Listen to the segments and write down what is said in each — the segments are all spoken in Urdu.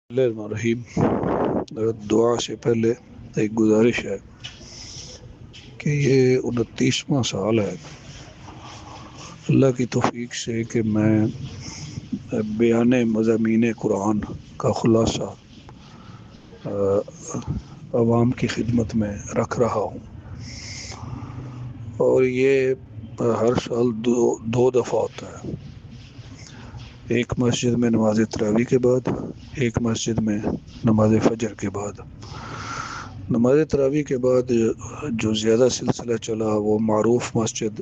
الرحیم دعا سے پہلے ایک گزارش ہے کہ یہ 29واں سال ہے اللہ کی توفیق سے کہ میں بیان مضامین قرآن کا خلاصہ عوام کی خدمت میں رکھ رہا ہوں، اور یہ ہر سال دو دفعہ ہوتا ہے، ایک مسجد میں نماز تراویح کے بعد، ایک مسجد میں نماز فجر کے بعد۔ نماز تراویح کے بعد جو زیادہ سلسلہ چلا وہ معروف مسجد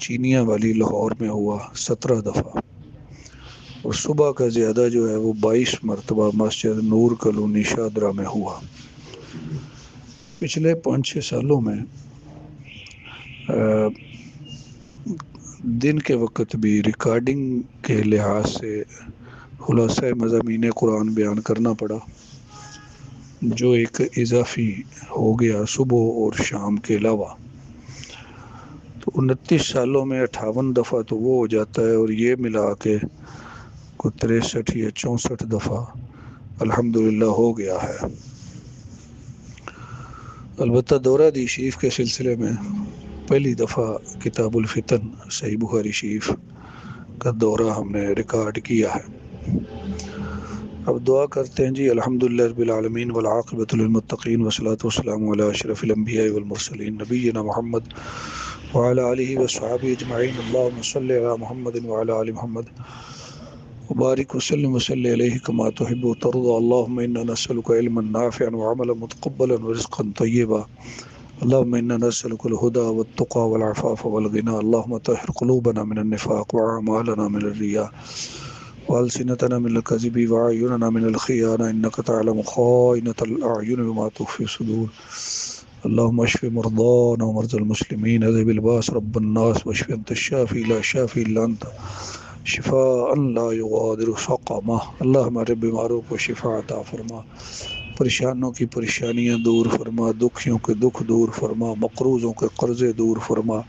چینیاں والی لاہور میں ہوا 17 دفعہ، اور صبح کا زیادہ جو ہے وہ 22 مرتبہ مسجد نور کالونی شادرہ میں ہوا۔ پچھلے 5-6 سالوں میں دن کے وقت بھی ریکارڈنگ کے لحاظ سے خلاصہ مضامین قرآن بیان کرنا پڑا، جو ایک اضافی ہو گیا صبح اور شام کے علاوہ۔ تو 29 سالوں میں 58 دفعہ تو وہ ہو جاتا ہے، اور یہ ملا کے کوئی 63 یا 64 دفعہ الحمدللہ ہو گیا ہے۔ البتہ دورہ حدیث شریف کے سلسلے میں پہلی دفعہ کتاب الفتن صحیح بخاری شریف کا دورہ ہم نے ریکارڈ کیا ہے۔ اب دعا کرتے ہیں جی، الحمدللہ رب العالمین والعاقبۃ للمتقین والصلاۃ والسلام علی اشرف الانبیاء والمرسلین نبینا محمد وعلی آلہ وصحبہ اجمعین، اللہم صلی علی محمد وعلی آل محمد وبارک وسلم وصلی علیہ کما تحب وترضى، اللہم انا نسألک علما نافعا وعملا متقبلا ورزقا طیبا، اللہم انا نسألک الہدى والتقى والعفاف والغنى، اللہم طہر قلوبنا من النفاق واعمالنا من الرياء وألسنتنا من الكذب وأعيننا من الخيانة، إنك تعلم خائنة الأعين وما تخفي الصدور، اللهم اشف مرضانا ومرضى المسلمين، اذهب الباس رب الناس واشف أنت الشافي لا شافي إلا أنت شفاء لا يغادر سقما، اللہ ہمارے بیماروں کو شفا عطا فرما، پریشانوں کی پریشانیاں دور فرما، دکھیوں کے دکھ دور فرما، مقروضوں کے قرضے دور فرما،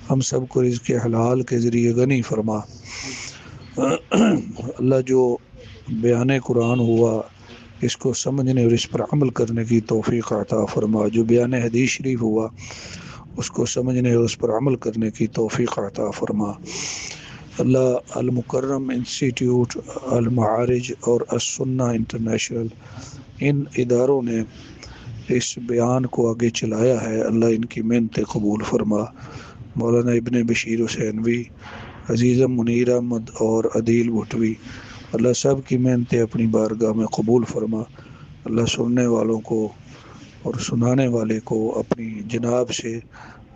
ہم سب کو رزق حلال کے ذریعے غنی فرما۔ اللہ جو بیان قرآن ہوا اس کو سمجھنے اور اس پر عمل کرنے کی توفیق عطا فرما، جو بیان حدیث شریف ہوا اس کو سمجھنے اور اس پر عمل کرنے کی توفیق عطا فرما۔ اللہ المکرم انسٹیٹیوٹ، المعارج اور السنہ انٹرنیشنل، ان اداروں نے اس بیان کو آگے چلایا ہے، اللہ ان کی محنت قبول فرما۔ مولانا ابن بشیر حسینوی، عزیزم منیر احمد اور عدیل بھٹوی، اللہ سب کی محنتیں اپنی بارگاہ میں قبول فرما۔ اللہ سننے والوں کو اور سنانے والے کو اپنی جناب سے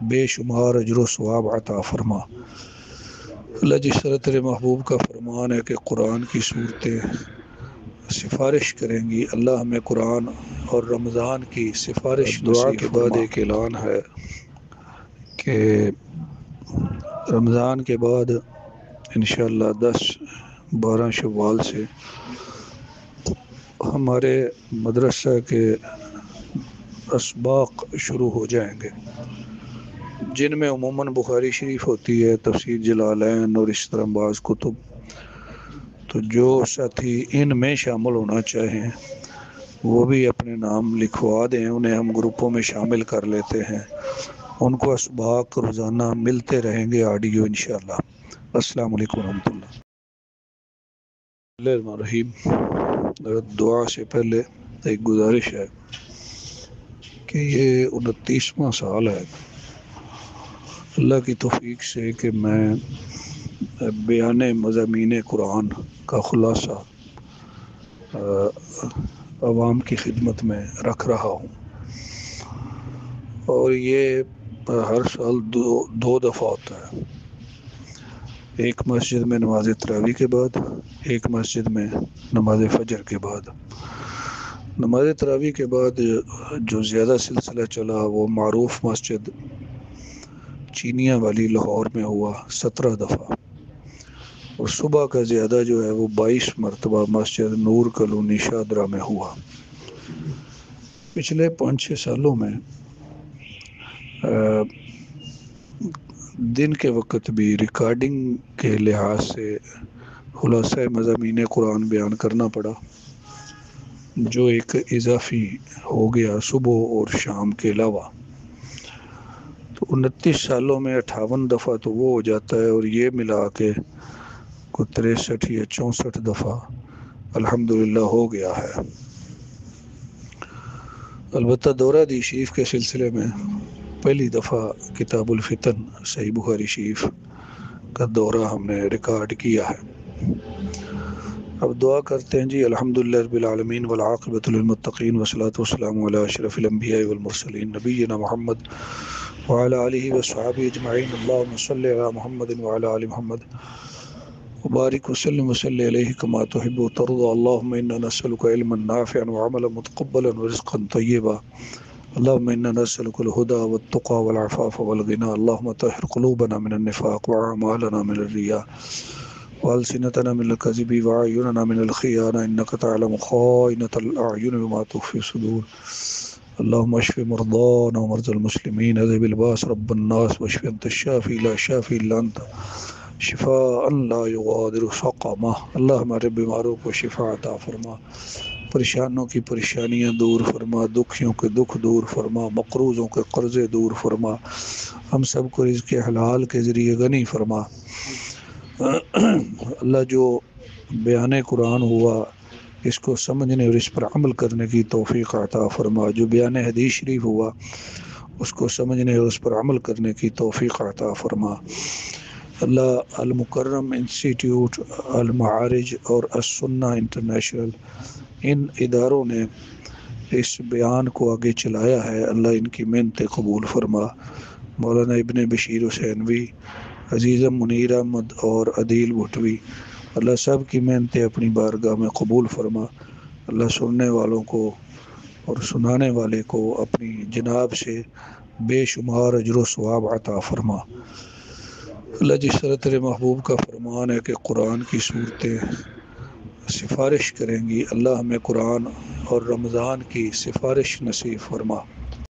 بے شمار اجر و ثواب عطا فرما۔ اللہ جس طرح تیرے محبوب کا فرمان ہے کہ قرآن کی صورتیں سفارش کریں گی، اللہ ہمیں قرآن اور رمضان کی سفارش دعا کے بعد ایک اعلان ہے کہ رمضان کے بعد انشاءاللہ 10-12 شوال سے ہمارے مدرسہ کے اسباق شروع ہو جائیں گے، جن میں عموماً بخاری شریف ہوتی ہے، تفسیر جلالین اور اس طرح بعض کتب۔ تو جو ساتھی ان میں شامل ہونا چاہیں وہ بھی اپنے نام لکھوا دیں، انہیں ہم گروپوں میں شامل کر لیتے ہیں، ان کو اسباق روزانہ ملتے رہیں گے آڈیو انشاءاللہ۔ السلام علیکم ورحمۃ اللہ۔ الرحیم دعا سے پہلے ایک گزارش ہے کہ یہ 29واں سال ہے اللہ کی توفیق سے کہ میں بیان مضامین قرآن کا خلاصہ عوام کی خدمت میں رکھ رہا ہوں، اور یہ ہر سال دو دفعہ ہوتا ہے، ایک مسجد میں نماز تراویح کے بعد، ایک مسجد میں نماز فجر کے بعد۔ نماز تراویح کے بعد جو زیادہ سلسلہ چلا وہ معروف مسجد چینیاں والی لاہور میں ہوا 17 دفعہ، اور صبح کا زیادہ جو ہے وہ 22 مرتبہ مسجد نور کالونی شادرہ میں ہوا۔ پچھلے 5-6 سالوں میں دن کے وقت بھی ریکارڈنگ کے لحاظ سے خلاصہ مضامین قرآن بیان کرنا پڑا، جو ایک اضافی ہو گیا صبح اور شام کے علاوہ۔ تو 29 سالوں میں 58 دفعہ تو وہ ہو جاتا ہے، اور یہ ملا کے کو 63 یا 64 دفعہ الحمدللہ ہو گیا ہے۔ البتہ دورہ دی شریف کے سلسلے میں پہلی دفعہ کتاب الفتن صحیح بخاری شریف کا دورہ ہم نے ریکارڈ کیا ہے۔ اب دعا کرتے ہیں جی، الحمدللہ رب العالمین والعاقبۃ للمتقین والصلاۃ والسلام علی اشرف الانبیاء والمرسلین نبینا محمد وعلی آلہ وصحبہ اجمعین، اللہم صلی علی محمد وعلی آل محمد وبارک وسلم وصلی علیہ کما تحب وترضى، اللہم انا نسألک علما نافعا وعملا متقبلا ورزقا طیبا، اللہم انا نسألک الہدى والتقى والعفاف والغنى، اللہم طہر قلوبنا من النفاق واعمالنا من الرياء وألسنتنا من الكذب وأعيننا من الخيانة، إنك تعلم خائنة الأعين وما تخفي الصدور، اللهم اشف مرضانا ومرضى المسلمين، اذهب الباس رب الناس واشف أنت الشافي لا شافي إلا أنت شفاء لا يغادر سقما، اللهم رب معروف و شفاء عطا فرما، پریشانوں کی پریشانیاں دور فرما، دکھیوں کے دکھ دور فرما، مقروضوں کے قرضے دور فرما، ہم سب کو رزق حلال کے ذریعے غنی فرما۔ اللہ، جو بیان قرآن ہوا اس کو سمجھنے اور اس پر عمل کرنے کی توفیق عطا فرما، جو بیان حدیث شریف ہوا اس کو سمجھنے اور اس پر عمل کرنے کی توفیق عطا فرما۔ اللہ، المکرم انسٹیٹیوٹ، المعارج اور السنہ انٹرنیشنل، ان اداروں نے اس بیان کو آگے چلایا ہے، اللہ ان کی محنت قبول فرما۔ مولانا ابن بشیر حسینوی، عزیزم منیر احمد اور عدیل بھٹوی، اللہ سب کی محنتیں اپنی بارگاہ میں قبول فرما۔ اللہ سننے والوں کو اور سنانے والے کو اپنی جناب سے بے شمار اجر و ثواب عطا فرما۔ اللہ، جس طرح تیرے محبوب کا فرمان ہے کہ قرآن کی صورتیں سفارش کریں گی، اللہ ہمیں قرآن اور رمضان کی سفارش نصیب فرما۔